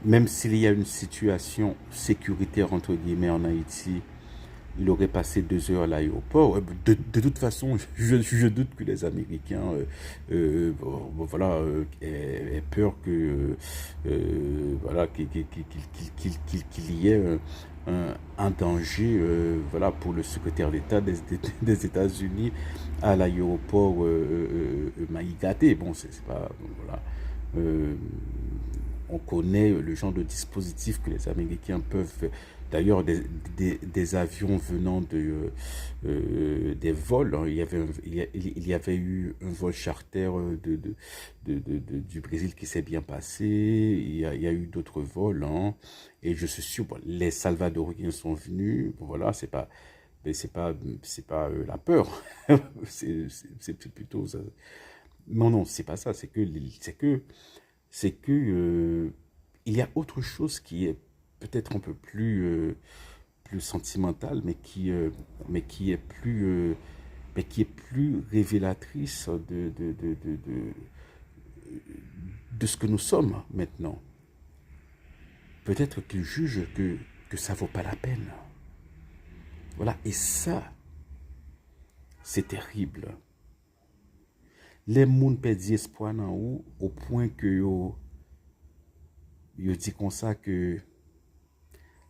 même s'il y a une situation sécuritaire, entre guillemets, en Haïti, il aurait passé 2 heures à l'aéroport. De toute façon, je doute que les Américains voilà, aient peur que voilà, qu'il y ait un danger voilà, pour le secrétaire d'État des États-Unis à l'aéroport Maïgaté. Bon, c'est pas. Voilà. Euh, on connaît le genre de dispositif que les Américains peuvent faire. D'ailleurs, des avions venant des vols, hein, il y avait eu un vol charter du Brésil qui s'est bien passé. Il y a eu d'autres vols, hein, et je suis sûr, bon, les Salvadoriens sont venus. Bon, voilà, mais c'est pas la peur. C'est plutôt ça. Non, non, c'est pas ça. C'est que il y a autre chose qui est peut-être un peu plus sentimentale, mais qui est mais qui est plus révélatrice de ce que nous sommes maintenant. Peut-être qu'ils jugent que ça vaut pas la peine. Voilà, et ça, c'est terrible. Les gens perdent espoir dans ou au point que yo dit comme ça que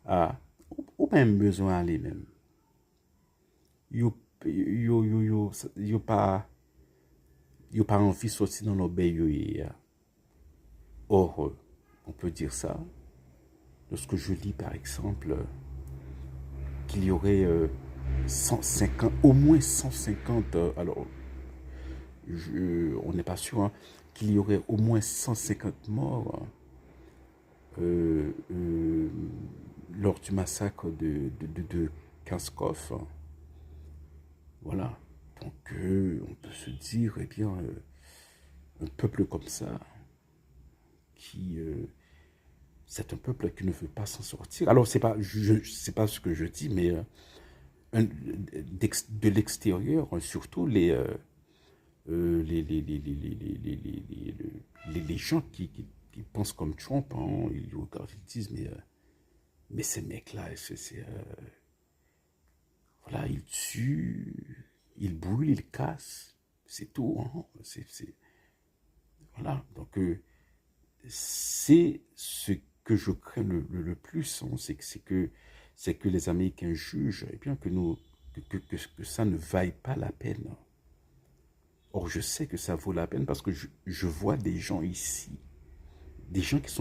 ah, ou même besoin aller même. Yo yo pas envie de sortir dans l'obéi yo hier. Or, on peut dire ça lorsque je lis par exemple qu'il y aurait 150, au moins 150, alors on n'est pas sûr, hein, qu'il y aurait au moins 150 morts euh, lors du massacre de Kanskov. Voilà. Donc, on peut se dire, eh bien, un peuple comme ça, qui, c'est un peuple qui ne veut pas s'en sortir. Alors, c'est pas ce que je dis, mais de l'extérieur, surtout les gens qui pensent comme Trump, hein, ils regardent, ils disent, mais ces mecs-là, voilà, ils tuent, ils brûlent, ils cassent, c'est tout, hein, voilà. Donc, c'est ce que je crains le plus, hein, c'est que les Américains jugent, et bien que que ça ne vaille pas la peine. Or, je sais que ça vaut la peine parce que je vois des gens ici, des gens qui sont